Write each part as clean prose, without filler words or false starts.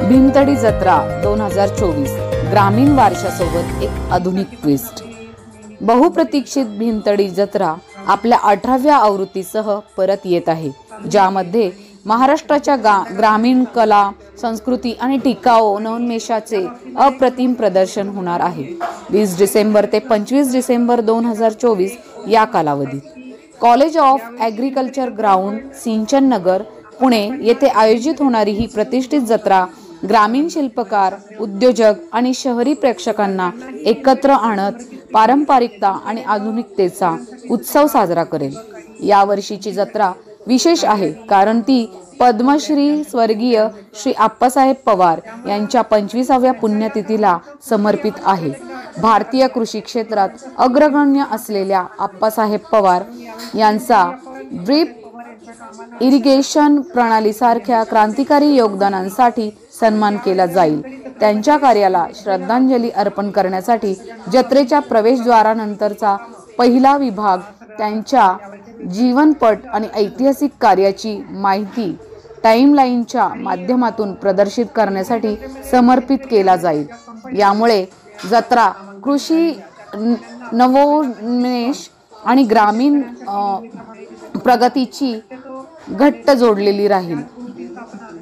भीमतडी जत्रा 2024 ग्रामीण वारशासोबत एक आधुनिक ट्विस्ट। बहुप्रतीक्षित भीमतडी जत्रा आपल्या 18व्या आवृत्तीसह परत येत आहे, ज्यामध्ये महाराष्ट्राच्या ग्रामीण कला, संस्कृती आणि टिकाऊ नवोन्मेषाचे अप्रतिम प्रदर्शन होणार आहे। 20 डिसेंबर ते 25 डिसेंबर 2024 या कालावधीत कॉलेज ऑफ ॲग्रिकल्चर ग्राउंड, सिंचन नगर, पुणे येथे आयोजित होणारी ही प्रतिष्ठित जत्रा ग्रामीण शिल्पकार, उद्योजक आणि शहरी प्रेक्षकांना एकत्र आणत पारंपरिकता आणि आधुनिकतेचा उत्सव साजरा करेल। या वर्षीची जत्रा विशेष आहे कारण ती पद्मश्री स्वर्गीय श्री आप्पासाहेब पवार यांच्या 25व्या पुण्यतिथीला समर्पित आहे। भारतीय कृषी क्षेत्रात अग्रगण्य असलेल्या आप्पासाहेब पवार यांचा ड्रीप इरिगेशन प्रणालीसारख्या क्रांतिकारी योगदानांसाठी सन्मान केला जाईल। त्यांच्या कार्याला श्रद्धांजली अर्पण करण्यासाठी जत्रेच्या प्रवेशद्वारानंतरचा पहिला विभाग त्यांच्या जीवनपट आणि ऐतिहासिक कार्याची माहिती टाइमलाईनच्या माध्यमातून प्रदर्शित करण्यासाठी समर्पित केला जाईल। यामुळे जत्रा कृषी नवोन्मेष आणि ग्रामीण प्रगतीची घट्ट जोडलेली राहील।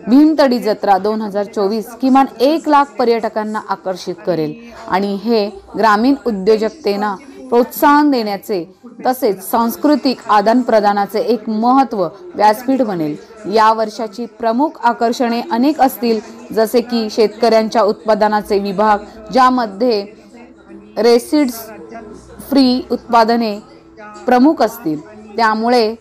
भीमतडी जत्रा 2024 किमान 1 लाख पर्यटकांना आकर्षित करेल आणि हे ग्रामीण उद्योजकतेला प्रोत्साहन देण्याचे तसेच सांस्कृतिक आदानप्रदानाचे एक महत्त्व व्यासपीठ बनेल। या वर्षाची प्रमुख आकर्षणे अनेक असतील, जसे की शेतकऱ्यांच्या उत्पादनाचे विभाग, ज्यामध्ये रेसिड्स फ्री उत्पादने प्रमुख असतील। त्यामुळे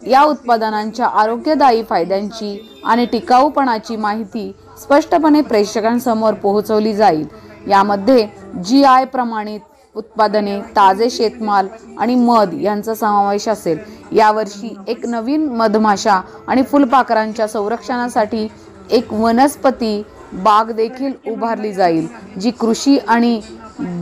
या उत्पादनांच्या आरोग्यदायी फायद्यांची आणि टिकाऊपणाची माहिती स्पष्टपणे प्रेक्षकांसमोर पोहोचवली जाईल। यामध्ये GI प्रमाणित उत्पादने, ताजे शेतमाल आणि मध यांचा समावेश असेल। यावर्षी एक नवीन मधमाशा आणि फुलपाखरांच्या संरक्षणासाठी एक वनस्पती बाग देखील उभारली जाईल, जी कृषी आणि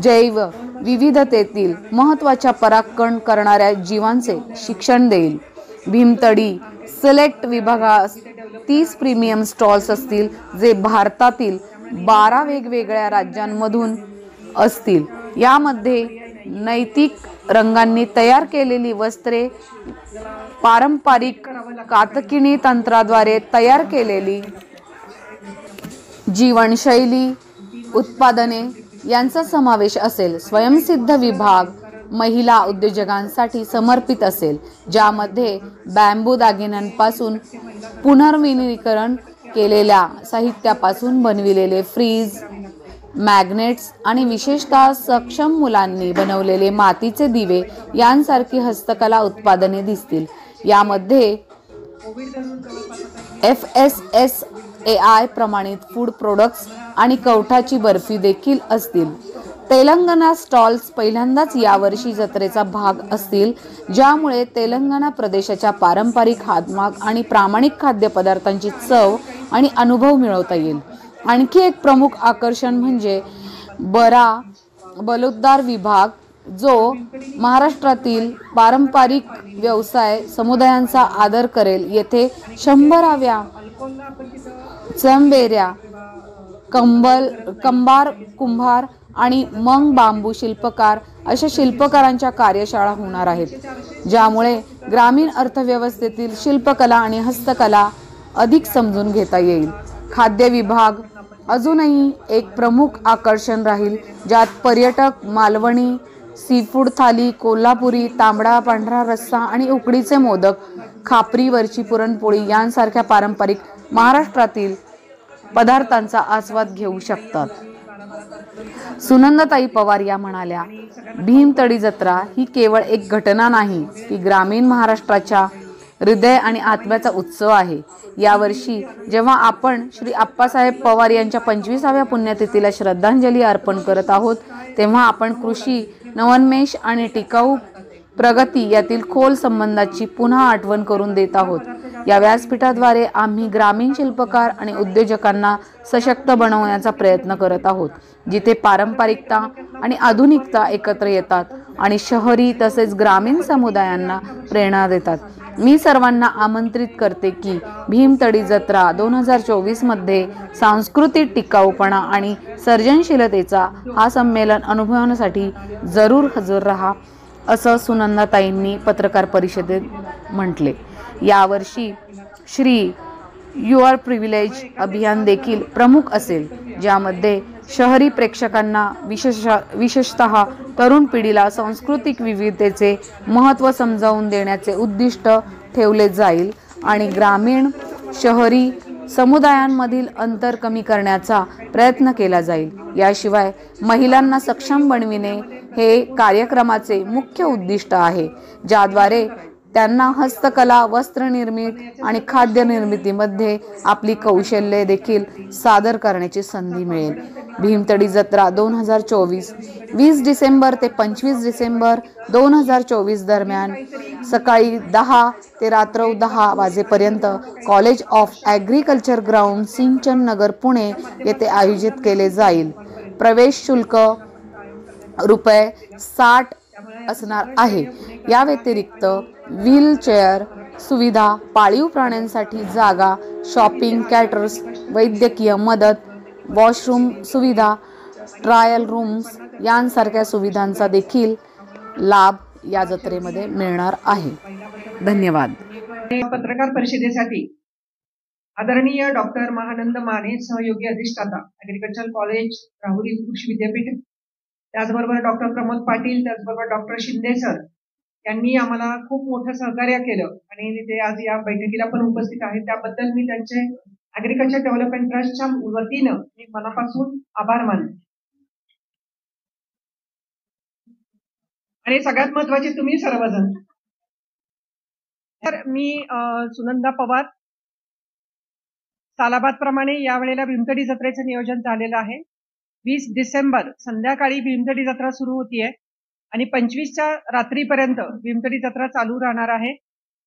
जैव विविधतेतील महत्त्वाच्या परागकण करणाऱ्या जीवांचे शिक्षण देईल। भीमतडी सिलेक्ट विभागात 30 प्रीमियम स्टॉल्स असतील, जे भारतातील 12 वेगवेगळ्या राज्यांमधून असतील। यामध्ये नैतिक रंगांनी तयार केलेली वस्त्रे, पारंपरिक कातकिणी तंत्राद्वारे तयार केलेली जीवनशैली उत्पादने यांचा समावेश असेल। स्वयंसिद्ध विभाग महिला उद्योजकांसाठी समर्पित असेल, ज्यामध्ये बांबू दागिन्यांपासून पुनर्नवीनीकरण केलेल्या साहित्यापासून बनविलेले फ्रीज, मॅग्नेट्स आणि विशेषतः सक्षम मुलांनी बनवलेले मातीचे दिवे यांसारखी हस्तकला उत्पादने दिसतील। यामध्ये FSSAI प्रमाणित फूड प्रोडक्ट्स आणि कवठाची बर्फी देखील असतील। तेलंगणा स्टॉल्स पहिल्यांदाच यावर्षी जत्रेचा भाग असतील, ज्यामुळे तेलंगणा प्रदेशाच्या पारंपरिक हातमाग आणि प्रामाणिक खाद्यपदार्थांची चव आणि अनुभव मिळवता येईल। आणखी एक प्रमुख आकर्षण म्हणजे बलुतदार विभाग, जो महाराष्ट्रातील पारंपरिक व्यवसाय समुदायांचा आदर करेल। येथे 100व्या चंबेऱ्या, कंबार, कुंभार आणि मंग बांबू शिल्पकार अशा शिल्पकारांच्या कार्यशाळा होणार आहेत, ज्यामुळे ग्रामीण अर्थव्यवस्थेतील शिल्पकला आणि हस्तकला अधिक समजून घेता येईल। खाद्य विभाग अजूनही एक प्रमुख आकर्षण राहील, ज्यात पर्यटक मालवणी सीफूड थाली, कोल्हापुरी तांबडा पांढरा रस्सा आणि उकडीचे मोदक, खापरीवरची पुरणपोळी यांसारख्या पारंपरिक महाराष्ट्रातील पदार्थांचा आस्वाद घेऊ शकतात। सुनंदाताई पवार या म्हणाल्या, भीमतडी जत्रा ही केवळ एक घटना नाही, ती ग्रामीण महाराष्ट्राच्या हृदय आणि आत्म्याचा उत्सव आहे। यावर्षी जेव्हा आपण श्री आप्पासाहेब पवार यांच्या 25व्या पुण्यतिथीला श्रद्धांजली अर्पण करत आहोत, तेव्हा आपण कृषी नवोन्मेष आणि टिकाऊ प्रगती यातील खोल संबंधाची पुन्हा आठवण करून देत आहोत। या व्यासपीठाद्वारे आम्ही ग्रामीण शिल्पकार आणि उद्योजकांना सशक्त बनवण्याचा प्रयत्न करत आहोत, जिथे पारंपरिकता आणि आधुनिकता एकत्र येतात आणि शहरी तसेच ग्रामीण समुदायांना प्रेरणा देतात। मी सर्वांना आमंत्रित करते की भीमतडी जत्रा 2024 मध्ये सांस्कृतिक टिकाऊपणा आणि सर्जनशीलतेचा हा संमेलन अनुभवण्यासाठी जरूर हजर राहा, असं सुनंदाताईंनी पत्रकार परिषदेत म्हटले. यावर्षी श्री युअर प्रिव्हिलेज अभियान देखील प्रमुख असेल, ज्यामध्ये शहरी प्रेक्षकांना विशेषतः तरुण पिढीला सांस्कृतिक विविधतेचे महत्त्व समजावून देण्याचे उद्दिष्ट ठेवले जाईल आणि ग्रामीण शहरी समुदायांमधील अंतर कमी करण्याचा प्रयत्न केला जाईल. याशिवाय महिलांना सक्षम बनविणे हे कार्यक्रमाचे मुख्य उद्दिष्ट आहे, ज्याद्वारे त्यांना हस्तकला, वस्त्रनिर्मिती आणि खाद्य निर्मितीमध्ये आपली कौशल्ये देखील सादर करण्याची संधी मिळेल. भीमतडी जत्रा 2024 20 डिसेंबर ते 25 डिसेंबर 2024 दरम्यान सकाळी 10 ते रात्र 10 वाजेपर्यंत कॉलेज ऑफ ॲग्रिकल्चर ग्राउंड, सिंचन नगर, पुणे येथे आयोजित केले जाईल. प्रवेश शुल्क ₹60 असणार आहे. या व्यतिरिक्त व्हीलचेअर सुविधा, पाळीव प्राण्यांसाठी जागा, शॉपिंग, कॅटर्स, वैद्यकीय मदत, वॉशरूम सुविधा, ट्रायल रूम्स यांसारख्या सुविधांचा देखील लाभ या जत्रेमध्ये मिळणार आहे. धन्यवाद. पत्रकार परिषदेसाठी आदरणीय डॉक्टर महानंद माने, सहयोगी अधिष्ठाता, ॲग्रिकल्चर कॉलेज, राहुरी कृषी विद्यापीठ, त्याचबरोबर डॉक्टर प्रमोद पाटील, त्याचबरोबर डॉक्टर शिंदे सर यांनी आम्हाला खूप मोठं सहकार्य केलं आणि ते आज या बैठकीला पण उपस्थित आहेत. त्याबद्दल मी त्यांचे ॲग्रिकल्चर डेव्हलपमेंट ट्रस्टच्या वतीनं मी मनापासून आभार मानते. आणि सगळ्यात महत्वाचे तुम्ही सर्वजण. तर मी सुनंदा पवार. सालाबादप्रमाणे यावेळेला भीमतडी जत्रेचं नियोजन झालेलं आहे. 20 डिसेंबर संध्याकाळी भीमतडी जत्रा सुरू होतीये आणि 25च्या रात्रीपर्यंत भीमतडी जत्रा चालू राहणार आहे.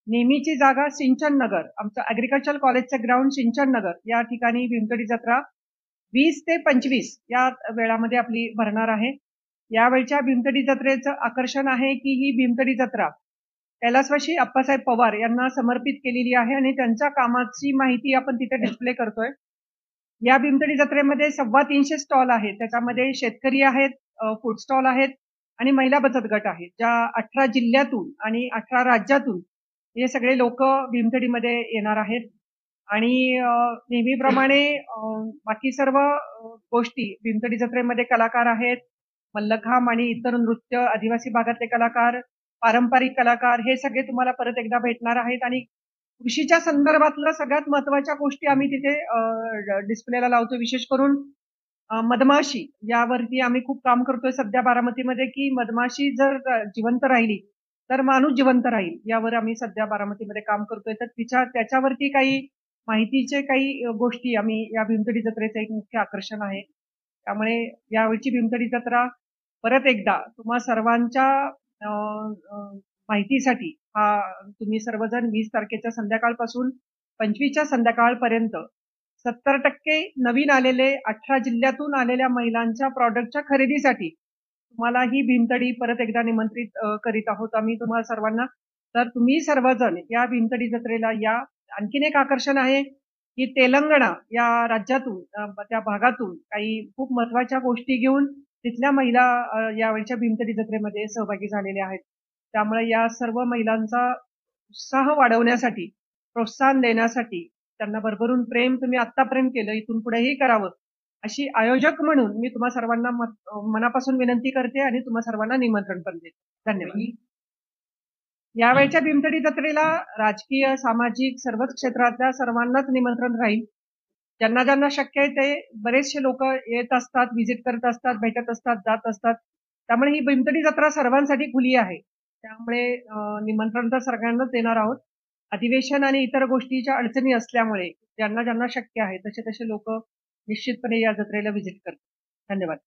नेहमीची जागा सिंचन नगर, आमचं ॲग्रिकल्चर कॉलेजचं ग्राउंड सिंचन नगर या ठिकाणी भीमतडी जत्रा 20 ते 25 या वेळामध्ये आपली भरणार आहे. यावेळच्या भीमतडी जत्रेचं आकर्षण आहे की ही भीमतडी जत्रा कैलासवासी अप्पासाहेब पवार यांना समर्पित केलेली आहे आणि त्यांच्या कामाची माहिती आपण तिथे डिस्प्ले करतोय. या भीमतडी जत्रेमध्ये 350 स्टॉल आहेत. त्याच्यामध्ये शेतकरी आहेत, फूड स्टॉल आहेत आणि महिला बचत गट आहेत. ज्या 18 जिल्ह्यातून आणि 18 राज्यातून हे सगळे लोक भीमतडीमध्ये येणार आहेत. आणि नेहमीप्रमाणे बाकी सर्व गोष्टी भीमतडी जत्रेमध्ये कलाकार आहेत, मल्लखांब आणि इतर नृत्य, आदिवासी भागातले कलाकार, पारंपरिक कलाकार हे सगळे तुम्हाला परत एकदा भेटणार आहेत. आणि कृषीच्या संदर्भातल्या सगळ्यात महत्वाच्या गोष्टी आम्ही तिथे डिस्प्लेला लावतो. विशेष करून मधमाशी यावरती आम्ही खूप काम करतोय सध्या बारामतीमध्ये, की मधमाशी जर जिवंत राहिली तर माणूस जिवंत राहील, यावर आम्ही सध्या बारामतीमध्ये काम करतोय. तर त्याच्यावरती काही माहितीचे काही गोष्टी आम्ही या भीमतडी जत्रेचं एक मुख्य आकर्षण आहे. त्यामुळे यावेळची भीमतडी जत्रा परत एकदा तुम्हा सर्वांच्या माहितीसाठी तुम्ही सर्वजण 20 तारखेच्या संध्याकाळपासून 25च्या संध्याकाळपर्यंत 70% नवीन आलेले 18 जिल्ह्यातून आलेल्या महिलांच्या प्रॉडक्टच्या खरेदीसाठी तुम्हाला ही भीमतडी परत एकदा निमंत्रित करीत आहोत आम्ही तुम्हाला सर्वांना. तर तुम्ही सर्वजण या भीमतडी जत्रेला या. आणखीन एक आकर्षण आहे की तेलंगणा या राज्यातून, त्या भागातून काही खूप महत्वाच्या गोष्टी घेऊन तिथल्या महिला यावेळच्या भीमतडी जत्रेमध्ये सहभागी झालेल्या आहेत. त्यामुळे या सर्व महिलांचा उत्साह वाढवण्यासाठी, प्रोत्साहन देण्यासाठी, त्यांना भरभरून प्रेम तुम्ही आतापर्यंत केलं, इथून पुढेही करावं अशी आयोजक म्हणून मी तुम्हा सर्वांना मनापासून विनंती करते आणि तुम्हा सर्वांना निमंत्रण पण देते. धन्यवाद. यावेळच्या भीमतडी जत्रेला राजकीय, सामाजिक सर्वच क्षेत्रातल्या सर्वांनाच निमंत्रण राहील. ज्यांना ज्यांना शक्य आहे ते बरेचसे लोक येत असतात, व्हिजिट करत असतात, भेटत असतात, जात असतात. त्यामुळे ही भीमतडी जत्रा सर्वांसाठी खुली आहे. त्यामुळे निमंत्रण तर सगळ्यांनाच देणार आहोत. अधिवेशन आणि इतर गोष्टीच्या अडचणी असल्यामुळे ज्यांना ज्यांना शक्य आहे तसे तसे लोक निश्चितपणे या जत्रेला व्हिजिट करतात. धन्यवाद.